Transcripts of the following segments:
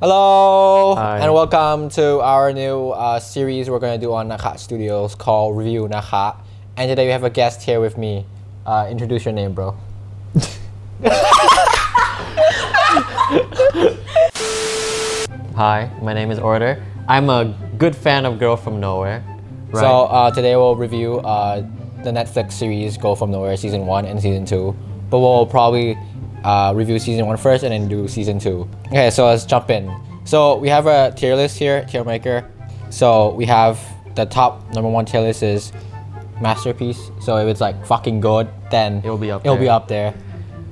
Hello Hi. and welcome to our new series we're going to do on Naka Studios called Review Naka. And today we have a guest here with me. Introduce your name, bro. Hi, my name is Order. I'm a good fan of Girl From Nowhere. Right? So today we'll review the Netflix series Go From Nowhere season 1 and season 2. But we'll probably review season 1 first and then do season 2. Okay, so let's jump in. So we have a tier list here, tier maker. So we have the top number 1 tier list is masterpiece. So if it's like fucking good, then It'll be up there.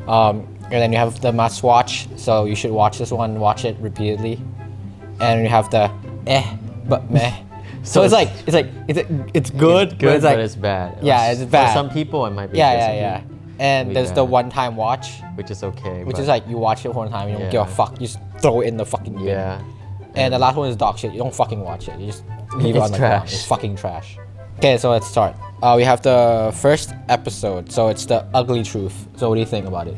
And then you have the must watch. So you should watch this one, watch it repeatedly. And you have the but meh. So it's good, good, but it's bad. Yeah, it's bad. For some people, it might be. Yeah. And Maybe there's the bad. one-time watch, Which is okay. which but is like you watch it one time, you don't give a Yeah. fuck, you just throw it in the fucking bin. yeah. And the last one is dog shit. You don't fucking watch it. You just leave it It's on the ground. trash. It's fucking trash. Okay, so let's start. We have the first episode. So it's the ugly truth. So what do you think about it?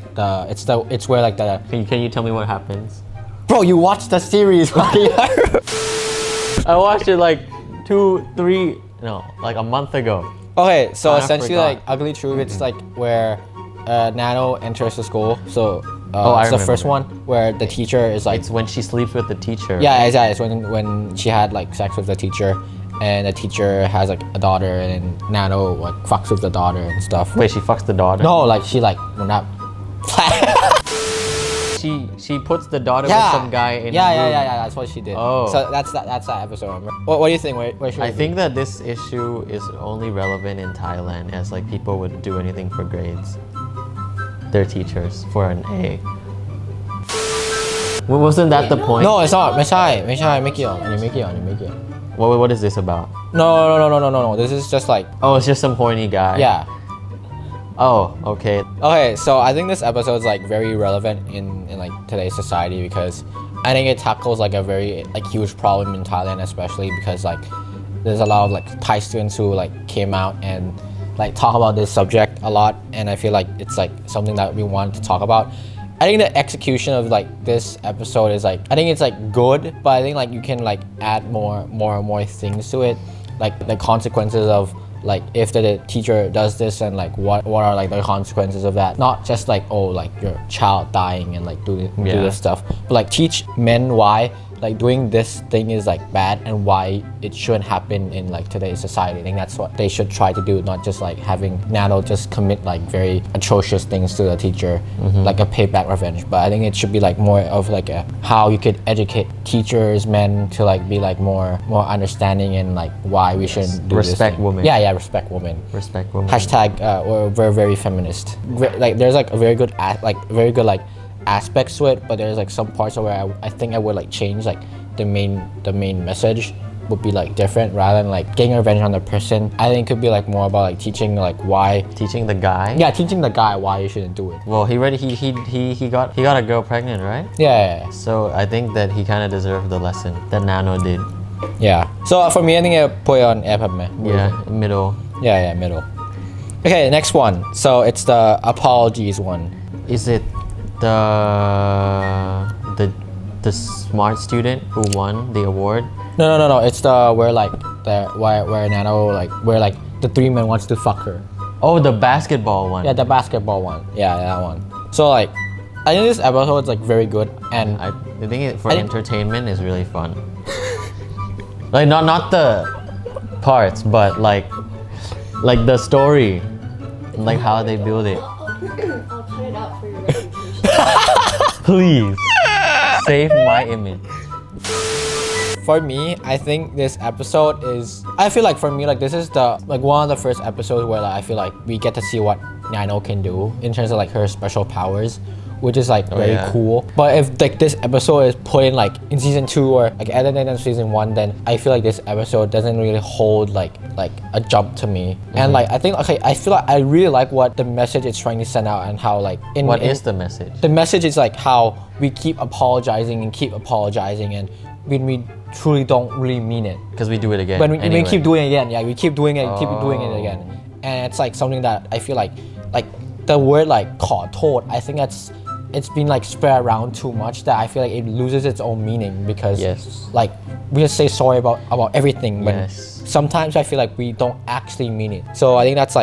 It's where like the Can you tell me what happens? bro, you watched the series. I watched it like like a month ago. Okay, so I essentially forgot. like ugly truth. It's like where Nano enters the school. So I it's the remember. first one where the teacher is like It's when she sleeps with the teacher. yeah, exactly. It's when she had like sex with the teacher, and the teacher has like a daughter, and then Nano like fucks with the daughter and stuff. Wait, she fucks the daughter? No, like she like well, not. She puts the daughter yeah. with some guy in yeah, the room. yeah. That's what she did. Oh. So that's that episode. Remember? What do you think? Where should I we think that this issue is only relevant in Thailand, as like people would do anything for grades. Their teachers for an A. Well, wasn't that the point? No, it's not. ไม่ใช่ไม่เกี่ยว What is this about? No. This is just like Oh, it's just some horny guy. yeah. Oh, okay. Okay, so I think this episode is like very relevant in like today's society because I think it tackles like a very like huge problem in Thailand, especially because like there's a lot of like Thai students who like came out and like talk about this subject a lot, and I feel like it's like something that we want to talk about. I think the execution of like this episode is like I think it's like good, but I think like you can like add more things to it, like the consequences of like if the teacher does this and like what are like the consequences of that, not just like oh like your child dying and like do this stuff, but like teach men why like doing this thing is like bad and why it shouldn't happen in like today's society. I think that's what they should try to do, not just like having Nano just commit like very atrocious things to the teacher, like a payback revenge. But I think it should be like more of like a how you could educate teachers, men to like be like more understanding and like why we shouldn't do this Respect thing. women. Yeah, respect women. Respect women. Hashtag we're very feminist. Like there's like a very good like aspects to it, but there's like some parts where I think I would like change like the main message would be like different rather than like getting revenge on the person. I think it could be like more about like teaching like why. Teaching the guy? Yeah, teaching the guy why you shouldn't do it. Well, he got a girl pregnant, right? Yeah. So I think that he kind of deserved the lesson that Nano did. So for me, I think I put it on airpod man. Yeah, middle. Yeah, middle. Okay, next one. So it's the apologies one. Is it the smart student who won the award? No. It's the where Nano like where like the 3 men wants to fuck her. Oh, the basketball one. Yeah, the basketball one. Yeah, that one. So like, I think this episode is like very good, and I think for I think- entertainment is really fun. Like not the parts, but like the story, like how they build it. I'll cut it out for your reputation. Please save my image. for me, I think this episode is. I feel like for me, like this is the like one of the first episodes where like, I feel like we get to see what Nano can do in terms of like her special powers, which is like very yeah. cool. But if like this episode is put in like in season 2 or like at the end of season 1, then I feel like this episode doesn't really hold like a jump to me. And like I think okay, I feel like I really like what the message it's trying to send out and how like What is the message? The message is like how we keep apologizing and when we truly don't really mean it. Because we do it again. When we anyway. keep doing it again, yeah, we keep doing it, keep doing it Oh. again, and it's like something that I feel like the word like ขอโทษ I think it's been like spread around too much that I feel like it loses its own meaning because Yes. like we just say sorry about everything when Yes. sometimes I feel like we don't actually mean it. So I think that's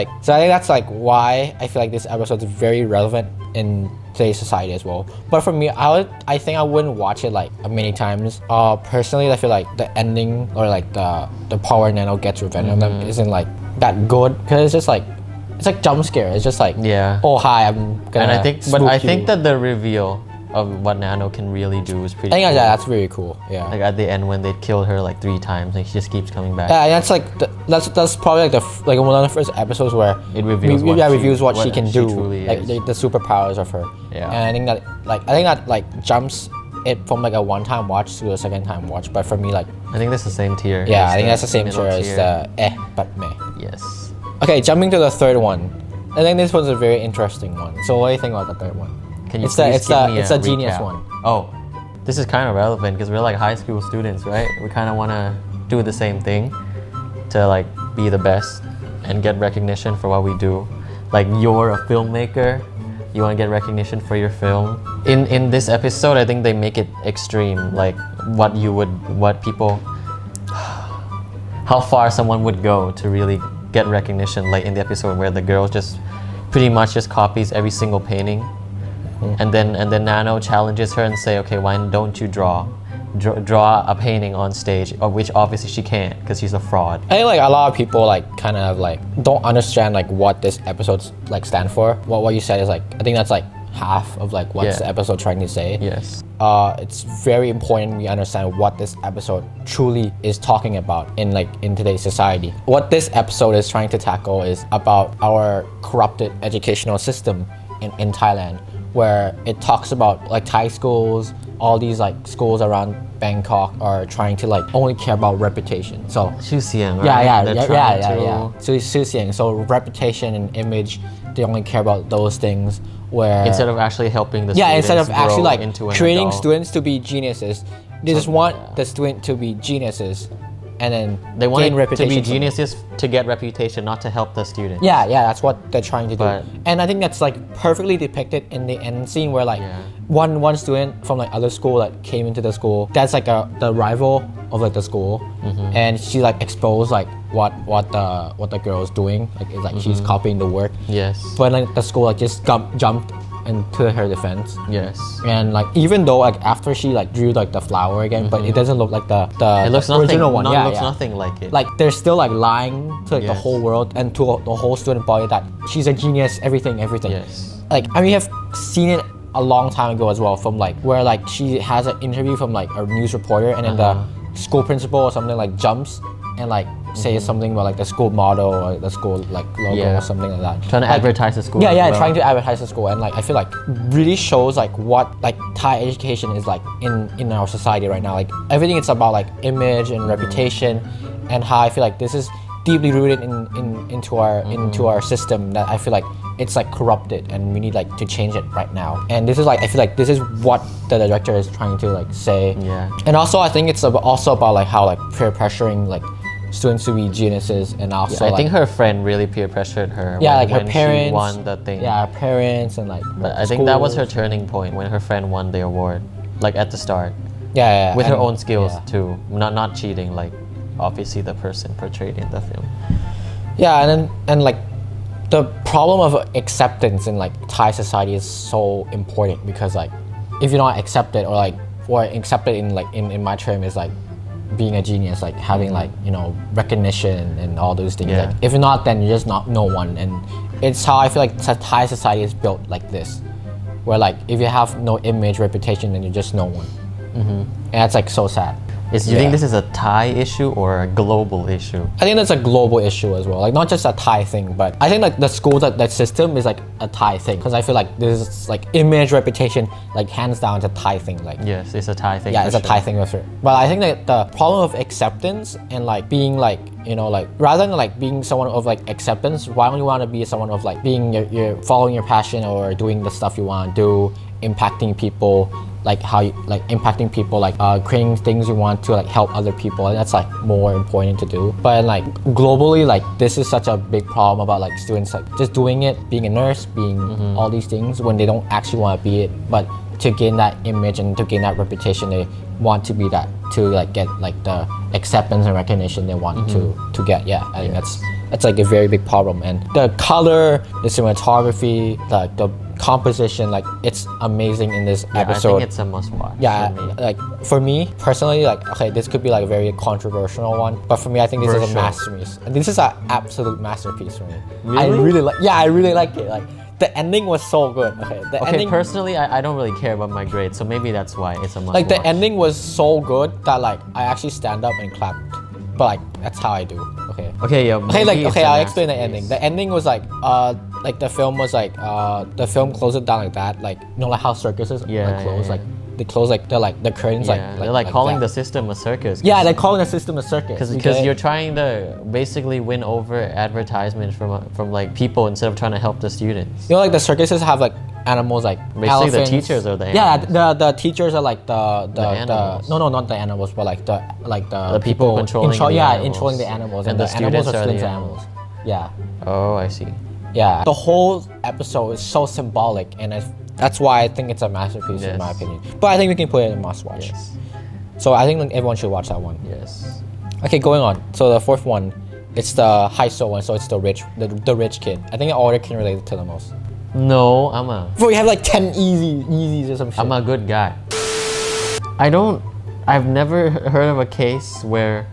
like why I feel like this episode is very relevant in today's society as well. But for me, I think I wouldn't watch it like many times. Personally, I feel like the ending or like the part where Nano gets revenge on them isn't like that good because it's just like it's like jump scare. It's just like Yeah. oh hi, I'm gonna And I think, but spook I think you. that the reveal of what Nano can really do is pretty I think cool. that's very cool. Yeah. Like at the end when they killed her like 3 times and she just keeps coming back. Yeah, and that's like that's probably like like one of the first episodes where It reveals reveals what she can do, truly like is. the superpowers of her. Yeah. And I think that like jumps it from like a one-time watch to a second-time watch. But for me, like I think that's the same tier. yeah, as I think that's the same middle tier as the but meh. Yes. Okay, jumping to the third one. I think this one's a very interesting one. So what do you think about the third one? Can you It's the please give me it's a the genius recap? one. Oh, this is kind of relevant because we're like high school students, right? We kind of want to do the same thing to like be the best and get recognition for what we do. Like you're a filmmaker, you want to get recognition for your film. In this episode, I think they make it extreme, like what people, how far someone would go to really get recognition. Like in the episode where the girl just pretty much just copies every single painting. And then Nano challenges her and say, okay, why don't you draw a painting on stage, of which obviously she can't because she's a fraud. I think like a lot of people like kind of like don't understand like what this episode's like stand for. What you said is like I think that's like half of like what's the episode trying to say. Yes. It's very important we understand what this episode truly is talking about in today's society. What this episode is trying to tackle is about our corrupted educational system in Thailand, where it talks about like Thai schools, all these like schools around Bangkok are trying to like only care about reputation. So ชื่อเสียง right? They're trying to- So it's ชื่อเสียง. So reputation and image, they only care about those things. Where Instead of actually helping the yeah, students instead of actually grow like into an creating adult. students to be geniuses, they just want the student to be geniuses, and then They want gain it to reputation be from it. geniuses to get reputation, not to help the students. Yeah, that's what they're trying to do. But- And I think that's like perfectly depicted in the end scene where like one student from like other school that came into the school, that's like the rival of like the school, and she like exposed like what the girl is doing, like it's like she's copying the work. Yes. But like the school like just jumped into her defense. Yes. And like even though like after she like drew like the flower again, but it doesn't look like the It looks the nothing. original one. It Yeah, looks yeah. nothing like it. Like they're still like lying to like the Yes. whole world and to the whole student body that she's a genius, everything. Yes. Like I mean, we have seen it a long time ago as well, from like where like she has an interview from like a news reporter, and then the school principal or something like jumps and like says something about like the school motto or the school like logo or something like that. Trying to Like, advertise the school. yeah, as yeah, well. trying to advertise the school, and like I feel like really shows like what like Thai education is like in our society right now. Like everything it's about like image and reputation, and how I feel like this is deeply rooted into our system that I feel like it's like corrupted, and we need like to change it right now. And this is like I feel like this is what the director is trying to like say. Yeah. And also I think it's also about like how like peer pressuring like students to be geniuses, and also I like, think her friend really peer pressured her. yeah, when, like her when parents she won the thing. Yeah, her parents and like But the I think that was her schools. turning point when her friend won the award, like at the start, Yeah, with her and- own skills yeah. too, not cheating like obviously the person portrayed in the film. Yeah, and like the problem of acceptance in like Thai society is so important, because like if you're not accepted or accepted in like in my term is like being a genius, like having like recognition and all those things. Yeah. Like if you're not, then you're just not no one. And it's how I feel like Thai society is built like this, where like if you have no image, reputation, then you're just no one. And that's like so sad. Do you think this is a Thai issue or a global issue? I think that's a global issue as well. Like not just a Thai thing, but I think like the school that system is like a Thai thing, because I feel like this is like image, reputation, like hands down it's a Thai thing. Like Yes, it's a Thai thing. yeah, for it's a sure. Thai thing with it. But I think that the problem of acceptance and like being like you know, like rather than like being someone of like acceptance, why don't you want to be someone of like being your following your passion or doing the stuff you want to do, impacting people, like how you like impacting people, like creating things you want to like help other people, and that's like more important to do. But like globally, like this is such a big problem about like students like just doing it, being a nurse, being all these things when they don't actually want to be it, but to gain that image and to gain that reputation, they want to be that to like get like the acceptance and recognition they want to get. Yeah, I think that's like a very big problem. And the color, the cinematography, like the composition, like it's amazing in this episode. I think it's a must watch. Yeah, like for me personally, like okay, this could be like a very controversial one, but for me, I think this is a masterpiece. And this is an absolute masterpiece for me. Really? I really like it. Like the ending was so good. Okay, ending, personally, I don't really care about my grades, so maybe that's why it's a must like watch. the ending was so good that like I actually stand up and clap. But like that's how I do. Okay, yeah. I'll explain the ending. The ending was like the film was like the film closed it down like that, like you know like how circuses like close, like they close like the curtains they're calling the system a circus. Yeah, they're calling the system a circus because you're trying to basically win over advertisements from like people instead of trying to help the students. You know, like the circuses have like animals like basically elephants. the teachers are the animals. Yeah, the teachers are like the animals. no, not the animals, but like the people controlling controlling the animals, and the animals are the animals. Yeah. Oh, I see. Yeah, the whole episode is so symbolic, and that's why I think it's a masterpiece in my opinion. But I think we can put it in must watch. Yes. So I think everyone should watch that one. Yes. Okay, going on. So the fourth one, it's the high school one. So it's the rich kid. I think all can relate it to the most. No, Bro, you have like 10 easies or some shit. I'm a good guy. I've never heard of a case where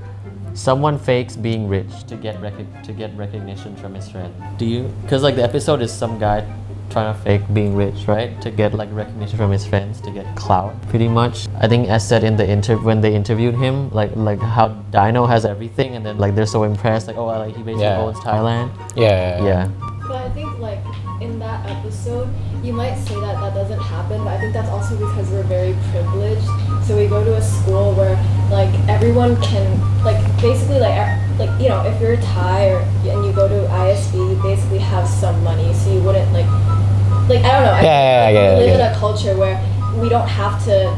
someone fakes being rich to get recognition from his friend. Do you? Because like the episode is some guy trying to fake being rich, right? To get like recognition from his friends, to get clout. Pretty much. I think as said in the when they interviewed him, like how Dino has everything, and then like they're so impressed, like like he basically owns Thailand. Yeah. But I think like in that episode, you might say that doesn't happen, but I think that's also because we're very privileged. So we go to a school where like everyone can like basically like you know, if you're Thai and you go to ISB, you basically have some money, so you wouldn't like I don't know. We live in a culture where we don't have to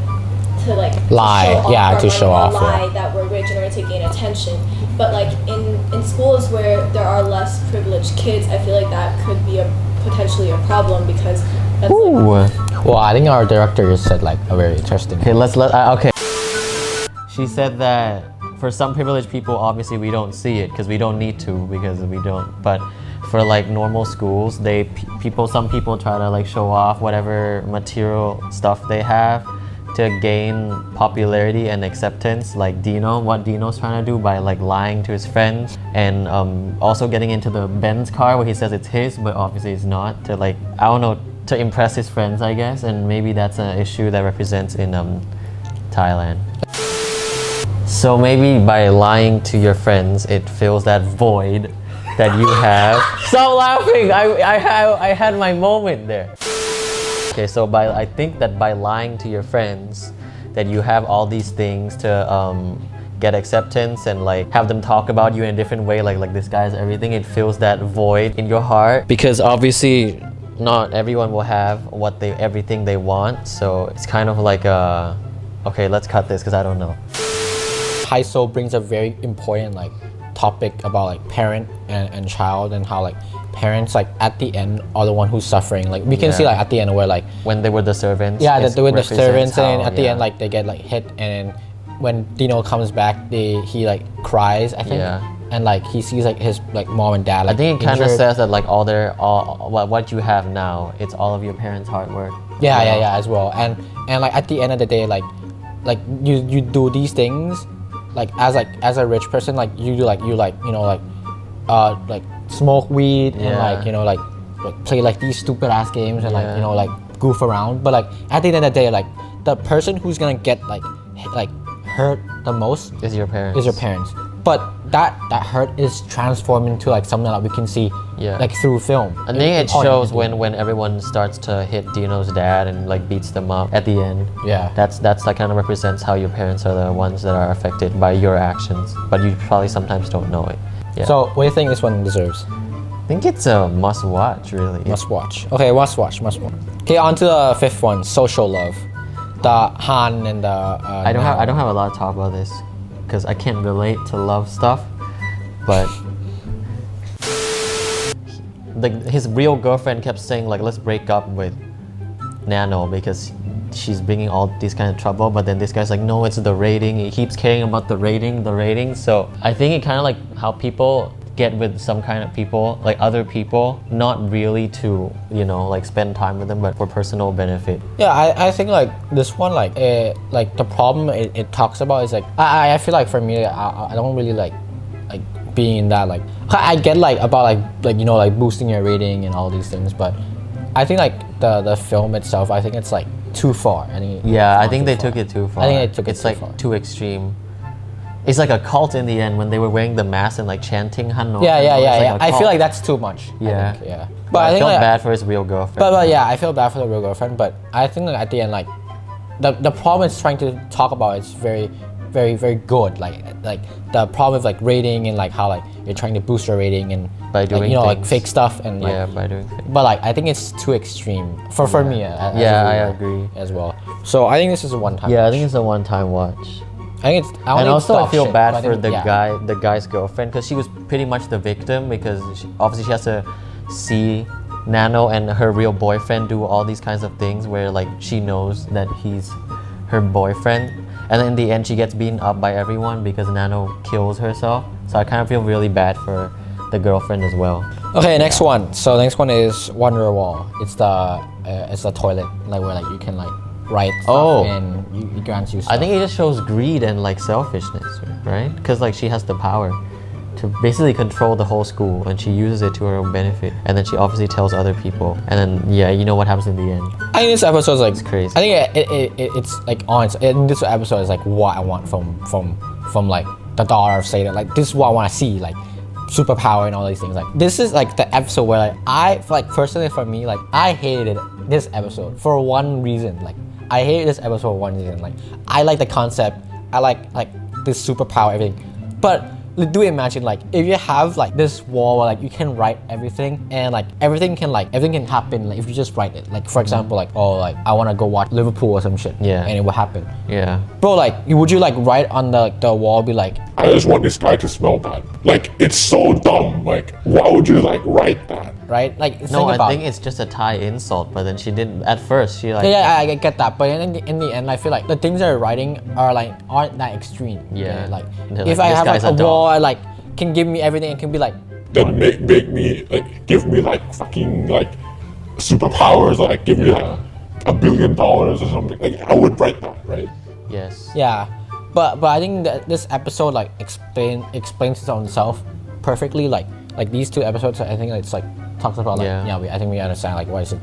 like lie, to show off lie that we're rich in order to gain attention. But like in schools where there are less privileged kids, I feel like that could be potentially a problem because that's well, I think our director just said like a very interesting. Okay, okay. She said that for some privileged people, obviously we don't see it because we don't need to, because we don't. But for like normal schools, some people try to like show off whatever material stuff they have to gain popularity and acceptance, like what Dino's trying to do by like lying to his friends, and also getting into the Benz car where he says it's his but obviously it's not, to like, I don't know, to impress his friends, I guess. And maybe that's an issue that represents in Thailand. So maybe by lying to your friends, it fills that void that you have. Stop laughing! I had my moment there. Okay, so I think that by lying to your friends, that you have all these things to get acceptance and like have them talk about you in a different way, like this guy's everything, it fills that void in your heart. Because obviously not everyone will have everything they want, so it's kind of like okay, let's cut this because I don't know. High Soul brings a very important like topic about like parent and child, and how like parents like at the end are the one who's suffering. Like we can see like at the end where like when they were the servants. Yeah, they were the servants, and at the end like they get like hit, and when Dino comes back, he like cries, I think. Yeah. And like he sees like his like mom and dad. Like, I think it kind of says that like what you have now, it's all of your parents' hard work. Yeah, as well. And like at the end of the day, like you do these things, like as a rich person, like you smoke weed and like you know like play like these stupid ass games and like you know like goof around. But like at the end of the day, like the person who's gonna get like hurt the most is your parents. but that hurt is transformed into like something that we can see Yeah. like through film. I think it Oh, shows yeah. when everyone starts to hit Dino's dad and like beats them up at the end. Yeah. That's like kind of represents how your parents are the ones that are affected by your actions, but you probably sometimes don't know it. Yeah. So what do you think this one deserves? I think it's a must watch, really. Must watch. Okay, must watch. Okay, on to the fifth one, Social Love. The Han and the I don't have a lot to talk about this because I can't relate to love stuff, but his real girlfriend kept saying like, let's break up with Nano because she's bringing all these kind of trouble, but then this guy's like, no, it's the rating. He keeps caring about the rating. So I think it kind of like how people get with some kind of people, like other people, not really to, you know, like spend time with them, but for personal benefit. Yeah, I think like this one like the problem it talks about is like I feel like for me I don't really like being in that like I get like about like you know like boosting your rating and all these things, but I think like the film itself, I think it's like too far. I think they took it too far. I think they took it it's too like far. too extreme. It's like a cult in the end when they were wearing the mask and like chanting Hanno. Yeah. Like I feel like that's too much. Yeah. I think, yeah. But I think felt like, bad for his real girlfriend. But yeah, I feel bad for the real girlfriend. But I think like at the end, like the problem it's trying to talk about is very, very, very good. Like the problem with like rating and like how like you're trying to boost your rating and By doing like, you know like things. fake stuff and like. Yeah, by doing things. But like I think it's too extreme for me. As a I viewer agree. as well. So I think this is a one time. Yeah, I think it's a one-time watch. I think it's. And also, I feel bad for the guy. the guy's girlfriend, because she was pretty much the victim, because obviously she has to see Nano and her real boyfriend do all these kinds of things where like she knows that he's her boyfriend, and then in the end she gets beaten up by everyone because Nano kills herself. So I kind of feel really bad for the girlfriend as well. Okay, next one. So the next one is Wonderwall. It's the toilet like where like you can like write stuff and it grants you stuff. I think it just shows greed and like selfishness, right? Because like she has the power to basically control the whole school, and she uses it to her own benefit, and then she obviously tells other people, and then you know what happens in the end. I think this episode is like It's crazy. I think it's like honest. And this episode is like what I want from like the daughter of Satan. Like this is what I want to see. Like superpower and all these things. Like this is like the episode where like I feel like personally for me like I hated this episode for one reason. Like I hated this episode for one reason. Like I like the concept. I like this superpower everything, but do imagine like if you have like this wall where like you can write everything and like everything can happen like if you just write it. Like for example like I want to go watch Liverpool or some shit. Yeah. And it will happen. Yeah. Bro, like would you like write on the wall be like I just want this guy to smell bad. Like, it's so dumb. Like, why would you, like, write that? right? Like No, I about think it's just a Thai insult, but then she didn't at first. She like yeah, I get that, but in the end, I feel like the things they're writing aren't that extreme. Yeah. okay? Like They're if like, I this have like guy's a a dog. wall, like can give me everything, it can be like Then make me, like, give me, like, fucking, like, superpowers. Like, give me, like, $1 billion or something. Like, I would write that, right? yes. yeah. But I think that this episode like explains its own self perfectly. Like these two episodes, I think it's like talks about like Yeah. I think we understand like what is it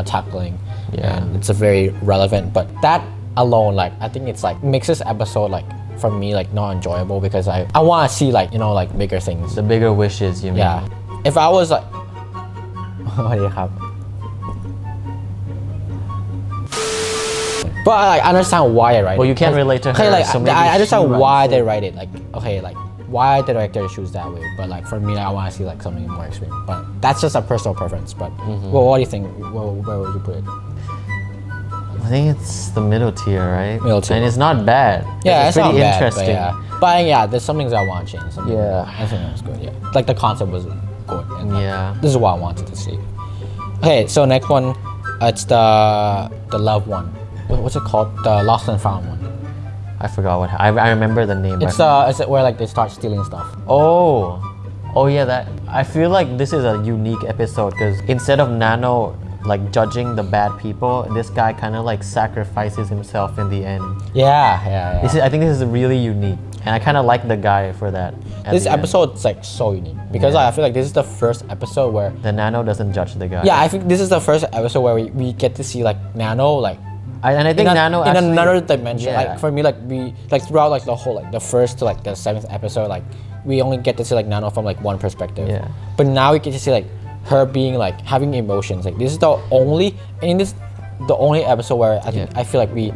tackling. Yeah. And it's a very relevant. But that alone, like I think it's like makes this episode like for me like not enjoyable because I want to see like like bigger things. The bigger wishes, you mean? Yeah. If I was like, what do you have? But I understand why I write it. Well, you can't relate to Okay, her, like so maybe I understand she why writes they it. write it. Like okay, like why the director choose that way. But like for me, I want to see like something more extreme. But that's just a personal preference. But well, what do you think? Where would you put it? I think it's the middle tier, right? Middle tier. And it's not bad. Yeah, it's it's pretty not bad, interesting. But yeah, there's some things I want to change. Something Yeah. I think that was good. Yeah, like the concept was good. And like, Yeah. this is what I wanted to see. Okay, so next one, it's the love one. What's it called? The lost and found one. I forgot what I remember the name. It's but is it where like they start stealing stuff? oh yeah, that I feel like this is a unique episode because instead of Nano like judging the bad people, this guy kind of like sacrifices himself in the end. Yeah. I think this is really unique, and I kind of like the guy for that. at This the end. episode is like so unique because Yeah. I feel like this is the first episode where the Nano doesn't judge the guy. I think this is the first episode where we get to see like Nano like And I think Nano in actually, another dimension. yeah. Like for me, like we like throughout like the whole like the first to like the 7th episode, like we only get to see like Nano from like one perspective. Yeah. But now we get to see like her being like having emotions. Like this is the only episode where I feel like we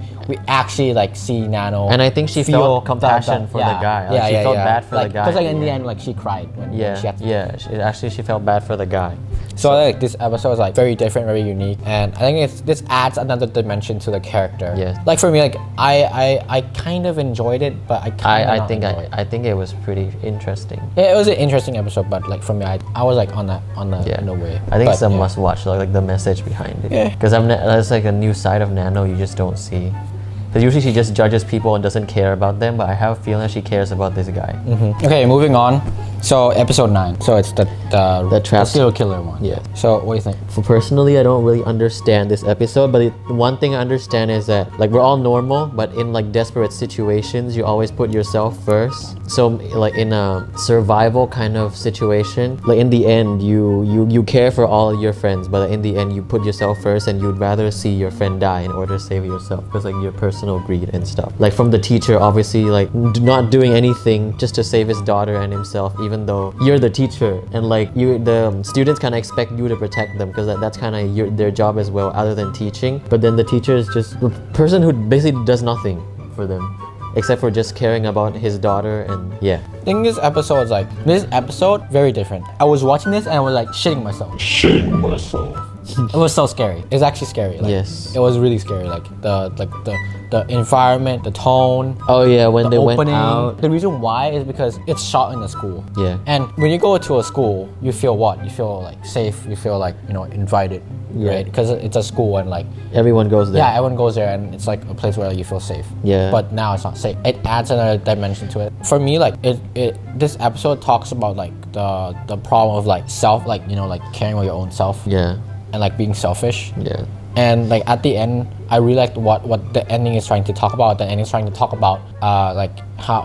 actually like see Nano. And I think she felt compassion for the guy. Like, she felt bad for the guy. Because like in the end, like she cried when she had to. She felt bad for the guy. So like this episode is like very different, very unique, and I think this adds another dimension to the character. Yes. Like for me, like I kind of enjoyed it, but I think it was pretty interesting. It was an interesting episode, but like for me, I was like on the in a way. I think but, it's a must watch, like the message behind it. Yeah. Because that's like a new side of Nano you just don't see. Because usually she just judges people and doesn't care about them, but I have a feeling she cares about this guy. Okay, moving on. So episode 9. So it's the trap serial killer one. Yeah. So what do you think? For personally, I don't really understand this episode, but one thing I understand is that like we're all normal, but in like desperate situations, you always put yourself first. So like in a survival kind of situation, like in the end, you care for all your friends, but in the end, you put yourself first, and you'd rather see your friend die in order to save yourself, because like your personal greed and stuff. Like from the teacher, obviously, like not doing anything just to save his daughter and himself, even though you're the teacher, and like the students kind of expect you to protect them, because that's kind of their job as well, other than teaching. But then the teacher is just the person who basically does nothing for them, except for just caring about his daughter. And yeah, I think this episode very different. I was watching this and I was like shitting myself. It was so scary. It's actually scary. Like, yes. It was really scary. Like the environment, the tone. Oh yeah, when they opening. went out. The reason why is because it's shot in a school. Yeah. And when you go to a school, you feel what? You feel like safe. You feel like invited, right? Because it's a school and like everyone goes there. Yeah, everyone goes there, and it's like a place where you feel safe. Yeah. But now it's not safe. It adds another dimension to it. For me, like this episode talks about like the problem of like self, like like caring about your own self. Yeah. And like being selfish. Yeah. And like at the end, I really liked what the ending is trying to talk about. The ending is trying to talk about like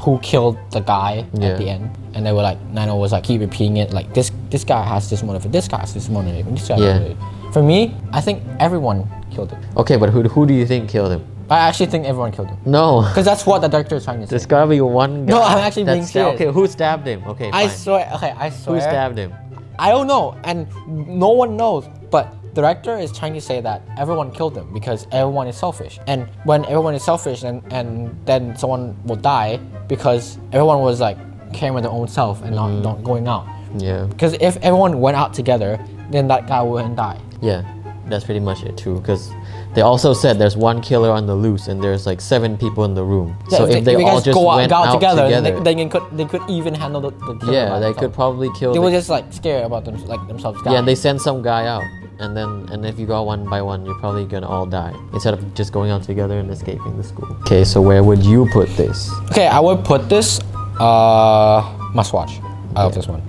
who killed the guy at the end. And they were like, Nano was like keep repeating it, like this guy has this motive, this guy has this motive, this guy has this. For me, I think everyone killed him. Okay, but who do you think killed him? I actually think everyone killed him. No. Because that's what the director is trying to say. There's gotta be one guy. No, I'm actually being serious. Okay, who stabbed him? Okay, fine. I swear. Who stabbed him? I don't know, and no one knows, but the director is trying to say that everyone killed him because everyone is selfish. And when everyone is selfish, and then someone will die because everyone was like caring with their own self and not going out. Yeah. Because if everyone went out together, then that guy wouldn't die. Yeah, that's pretty much it too. Because they also said there's one killer on the loose and there's like 7 people in the room. Yeah, so if they all just went out together, they could even handle the killer. Yeah, they could probably kill. They were just like scared about themselves dying. Yeah, and they send some guy out. And if you go one by one, you're probably gonna all die instead of just going out together and escaping the school. Okay, so where would you put this? Okay, I would put this must watch. I love this one.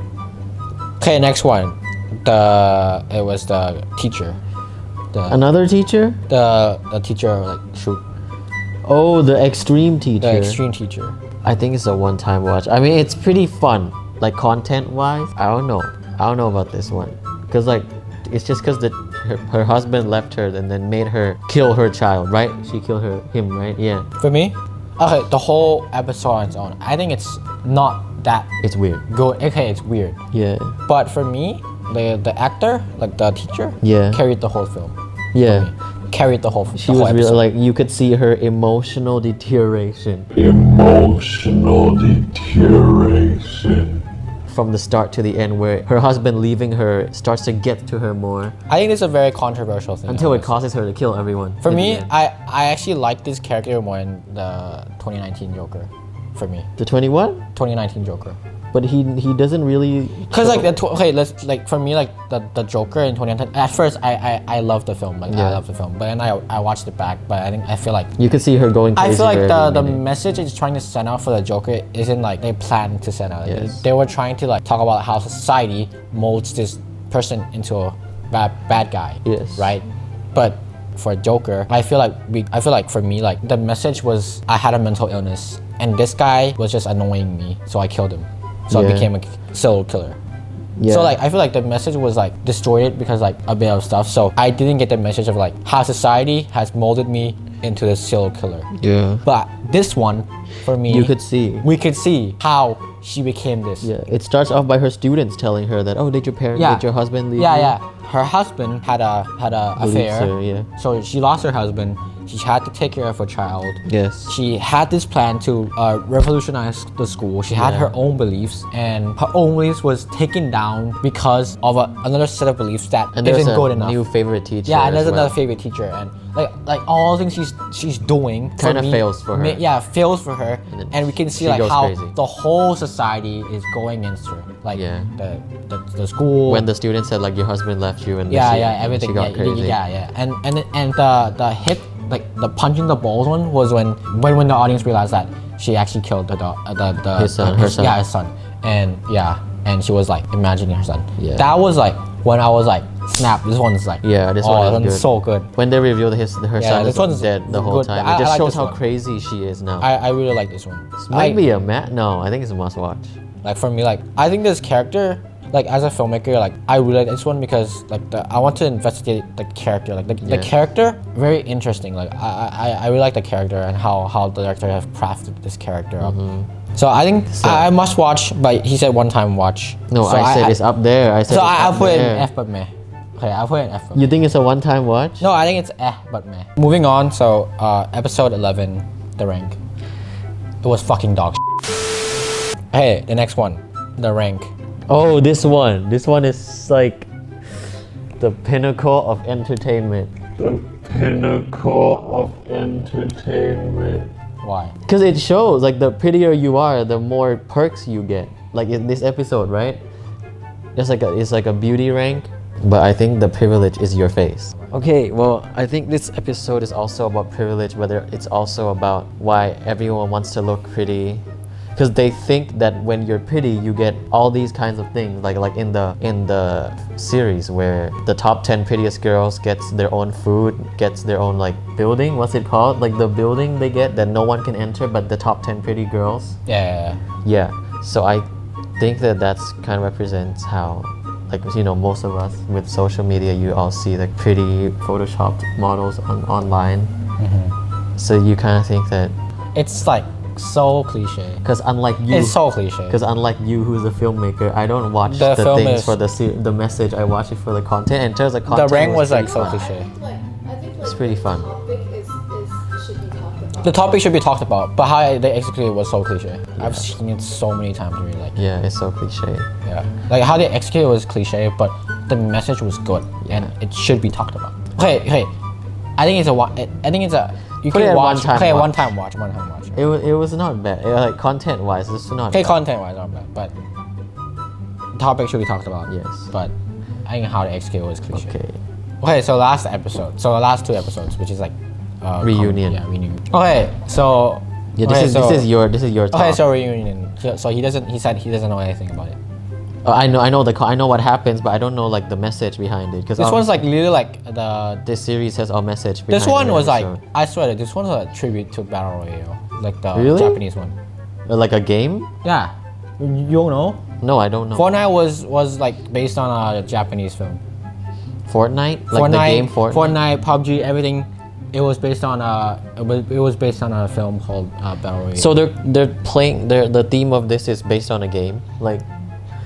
Okay, next one. It was the teacher. Another teacher? The teacher like shoot. Oh, the extreme teacher. The extreme teacher. I think it's a one-time watch. I mean, it's pretty fun, like content-wise. I don't know about this one, cause like it's just cause her husband left her and then made her kill her child, right? She killed him, right? Yeah. For me, okay, the whole episode on its own, I think it's not that. It's weird. Good. Okay, it's weird. Yeah. But for me, the actor, like the teacher, carried the whole film. Yeah. Carried the whole. She was really like, you could see her emotional deterioration. From the start to the end, where her husband leaving her starts to get to her more. I think it's a very controversial thing. Until it causes her to kill everyone. For me, I actually like this character more in the 2019 Joker. For me. The 2019 Joker. But he doesn't really. Cause like let's like for me like the Joker in 2019. At first I loved the film, I loved the film, but then I watched it back. But I feel like you could see her going crazy. I feel like the message it's trying to send out for the Joker isn't like they planned to send out. Yes. They were trying to like talk about how society molds this person into a bad guy. Yes. Right. But for Joker, I feel like for me like the message was I had a mental illness and this guy was just annoying me, so I killed him. So I became a serial killer. Yeah. So like I feel like the message was like distorted because like a bit of stuff. So I didn't get the message of like how society has molded me into the serial killer. Yeah. But this one, for me, You could see. we could see how she became this. Yeah, it starts off by her students telling her that, oh, did your husband leave you? Yeah. Her husband had a Believes affair. her, yeah. So she lost her husband. She had to take care of her child. Yes. She had this plan to revolutionize the school. She had her own beliefs, and her own beliefs was taken down because of another set of beliefs that And there's isn't a good enough. new favorite teacher. Yeah, and there's as well. another favorite teacher, and like all the things she's doing for Kinda me, fails for her. Yeah, fails for her, then and we can see she like goes how crazy. the whole society is going against her. Like Yeah. the school. When the student said like your husband left you and everything. she got crazy. Yeah. And the hit, like the punching the balls one was when the audience realized that she actually killed Her son. Yeah, his son. And she was like imagining her son. Yeah. That was like when I was like, snap, this one's like, Yeah, this oh, one is this one's good. so good. When they revealed her son this is one's dead the whole good. time, I it just like shows this how one. crazy she is now. I really like this one. Might be a no, I think it's a must watch. Like for me, like I think this character, like as a filmmaker, like I really like this one because like I want to investigate the character, like the character, very interesting. Like I really like the character and how the director have crafted this character up. So I think I must watch, but he said one time watch. No, so I said it's up there. I said So it's I'll up put it in there. F but meh. Okay, I'll put it in F. But You think it's a one-time watch? no, I think it's but meh. Moving on. So episode 11, The Rank. It was fucking dog. Hey, the next one, The Rank. Oh, this one. This one is like the pinnacle of entertainment. The pinnacle of entertainment. Why? Because it shows like the prettier you are, the more perks you get. Like in this episode, right? It's like a beauty rank, but I think the privilege is your face. Okay, well, I think this episode is also about privilege, whether it's also about why everyone wants to look pretty. Because they think that when you're pretty, you get all these kinds of things, like in the series where the top 10 prettiest girls gets their own food, gets their own like building. What's it called? Like the building they get that no one can enter, but the top 10 pretty girls. Yeah. Yeah. So I think that's kind of represents how, like most of us with social media, you all see the pretty photoshopped models online. So you kind of think that. It's like so cliche. Because unlike you, It's so cliche. Because unlike you, who's a filmmaker, I don't watch The the film things is- for the message. I watch it for the content. And in terms of content, The Rank was like pretty so fun. cliche. I think It's pretty fun. The topic should be talked about. The topic should be talked about, but how they executed it was so cliche. I've seen it so many times already. Like, Yeah, it's so cliche. yeah, like how they executed it was cliche, but the message was good and it should be talked about. Okay. I think it's you Put it can at watch. one-time Okay, watch. one time watch. It was not bad. Like content wise, it's not Okay, bad. content wise, not bad, but topic should be talked about. Yes. But I think how they execute it was cliche. Okay. Okay, so last episode. So the last two episodes, which is like Reunion. Yeah, reunion. Okay, so Yeah, this is your top. Okay, so reunion. So he said he doesn't know anything about it. I know what happens, but I don't know like the message behind it. Because This one's like literally like this series has a message. this behind one every was like, episode. I swear that this one's a tribute to Battle Royale, like the Really? Japanese one. Like a game? Yeah, you don't know? No, I don't know. Fortnite was like based on a Japanese film. Fortnite? Like the game Fortnite? Fortnite, PUBG, everything. It was based on a film called Battle Royale. So they're playing the theme of this is based on a game, like,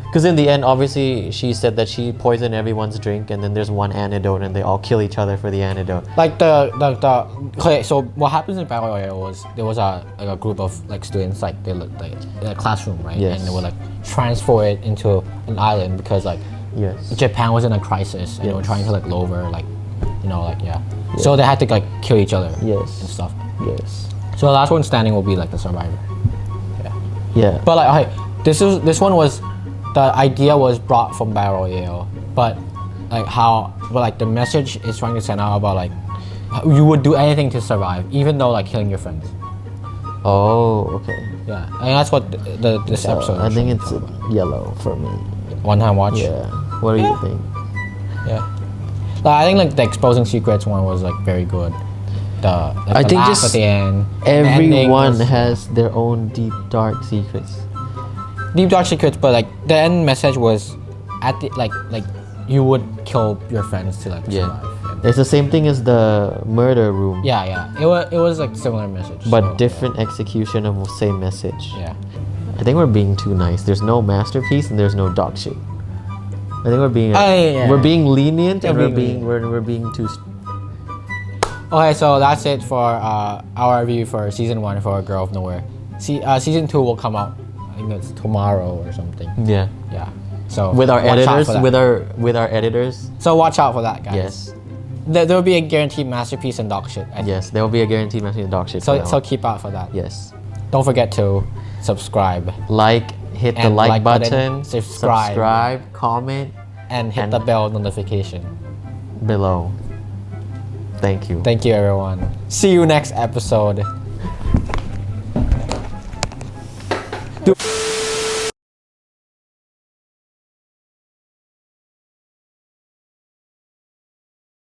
because in the end, obviously, she said that she poisoned everyone's drink, and then there's one antidote, and they all kill each other for the antidote. like the okay, so what happens in Battle Royale was there was a group of like students like they looked like in a classroom, right? Yes. And they would like transfer it into an island because like Yes. Japan was in a crisis and they were Yes. trying to like lower like so they had to like kill each other Yes. and stuff. Yes. So the last one standing will be like the survivor. Yeah. But like okay, this one was the idea was brought from Battle Royale, but like the message is trying to send out about like you would do anything to survive, even though like killing your friends. Oh, okay. Yeah, and that's what this episode. I think should it's talk about. yellow for me. One time watch. Yeah. What do you think? Yeah. Like, I think like the exposing secrets one was like very good. I the think laugh just at the end. the ending Everyone was has their own deep, dark secrets. deep dark secrets, but like the end message was at the like you would kill your friends to like Yeah. survive. And It's the same thing as the murder room. Yeah. It was like similar message. But so, different execution of the same message. Yeah. I think we're being too nice. There's no masterpiece and there's no dog shit. I think we're being yeah. we're being lenient and We're we're being being too. Okay, so that's it for our review for season 1 for Girl of Nowhere. Season 2 will come out. I think it's tomorrow or something. Yeah. Yeah. So With our watch out editors, for that. with our editors. So watch out for that, guys. Yes. There will be a guaranteed masterpiece and dog shit. I think. Yes, there will be a guaranteed message dog shit. So from now so on. keep out for that. Yes. Don't forget to subscribe Hit the And like like button, button, subscribe. comment and hit And- the bell notification. below. Thank you. Thank you, everyone. See you next episode.